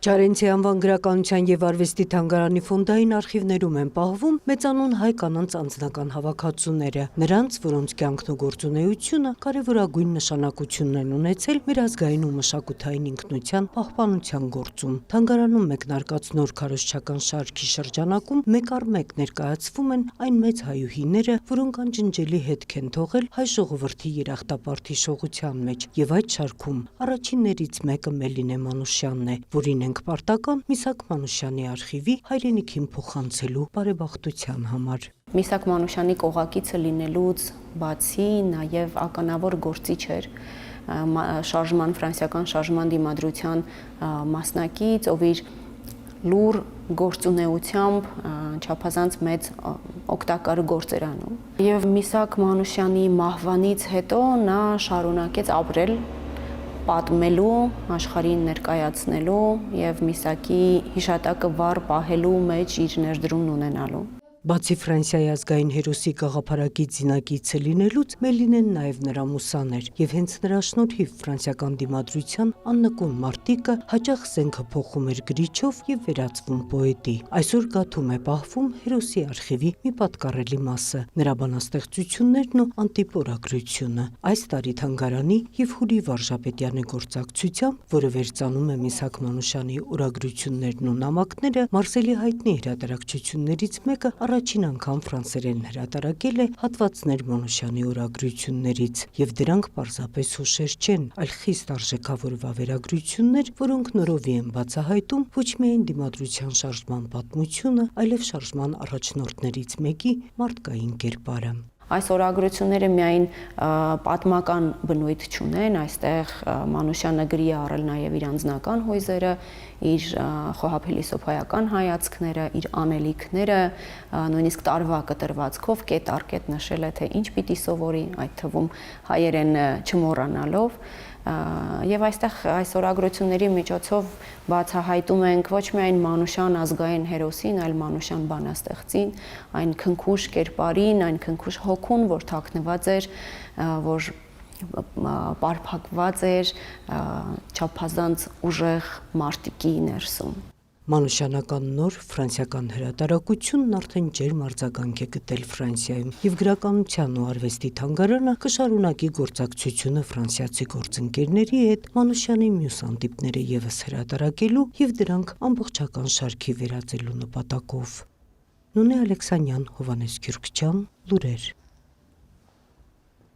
Չարենցի անվան գրականության եւ արվեստի թանգարանի ֆոնդային արխիվներում են պահվում մեծանուն հայ կանանց անձնական հավաքածուները, նրանց, որոնց կյանքն ու գործունեությունը կարևորագույն նշանակություն են ունեցել մեր ազգային ու մշակութային ինքնության պահպանության գործում։ Թանգարանում մեկնարկած նոր քարոզչական շարքի շրջանակում մեկ առ մեկ ներկայացվում են այն մեծ հայուհիները, որոնք անջնջելի հետք են թողել հայ ժողովրդի երախտապարտ հիշողության մեջ, եւ այդ շարքում առաջիններից մեկը Մելինե Մանուշյանն է, որին ենք պարտական Միսաք Մանուշյանի արխիվի հայրենիքին փոխանցելու բարեբախտության համար։ Միսաք Մանուշյանի կողակիցը լինելուց բացի նաև ականավոր գործիչ էր ֆրանսիական շարժման դիմադրության մասնակից, ով իր լուր գործունեությամբ չափազանց մեծ օգտակար գործ էր անում։ Եվ Միսաք Մանուշյանի մահվանից հետո նա շարունակեց ապրել, պատմելու, աշխարհին ներկայացնելու եւ Միսակի հիշատակը վառ պահելու մեջ իր ներդրումն ունենալու։ Բացի Ֆրանսիայի ազգային հերոսի գաղափարակից զինակիցը լինելուց, Մելինեն նաև նրա մուսան էր, եւ հենց նրա շնորհիվ ֆրանսիական դիմադրության աննկուն մարտիկը հաճախ զենքը փոխում էր գրիչով եւ վերածվում պոետի։ Այսօր գաթում է պահվում հերոսի արխիվի մի պատկառելի մասը, նրա բանաստեղծություններն ու անտիպորագրությունը։ Այս տարի թանգարանի եւ Հուրի Վարժապետյանի գործակցությամբ, որը վերծանում է Միսաք Մանուշյանի օրագրություններն ու նամակները, Մարսելի հայտնի հրատարակչություններից մեկը առաջին անգամ ֆրանսերեն հրատարակել է հատվածներ Մանուշյանի օրագրություններից, եւ դրանք պարզապես հուշեր չեն, այլ խիստ արժեքավոր վավերագրություններ, որոնք նորովի են բացահայտում ոչ միայն դիմադրության շարժման պատմությունը, այլև շարժման առաջնորդներից մեկի մարդկային կերպարը։ Այս օրագրությունները միայն պատմական բնույթ չունեն, այստեղ Մանուշյանը գրի է առել նաև իր անձնական հույզերը, իր խոհափիլիսոփայական հայացքները, իր անելիքները, նույնիսկ տարվա կտրվածքով կետ առ կետ նշել է, թե ինչ պիտի սովորի, այդ թվում հայերեն չմոռանալով։ Եվ այստեղ այս օրագրությունների միջոցով բացահայտում ենք ոչ միայն Մանուշյան ազգային հերոսին, այլ Մանուշյան բանաստեղծին, այն քնքուշ կերպարին, այն քնքուշ հոգուն, որ թաքնված էր, որ պարփակված էր չափազանց ուժեղ մարտիկի ներսում։ Մանուշյանական նոր ֆրանսիական հրատարակությունն արդեն ջերմ արձագանք է գտել Ֆրանսիայում, եւ գրականության ու արվեստի թանգարանը կշարունակի գործակցությունը ֆրանսիացի գործընկերների հետ Մանուշյանի մյուս անտիպները եւս հրատարակելու եւ դրանք ամբողջական շարքի վերածելու նպատակով։ Նունե Ալեքսանյան, Հովհաննես Քյուրքչյան, լուրեր։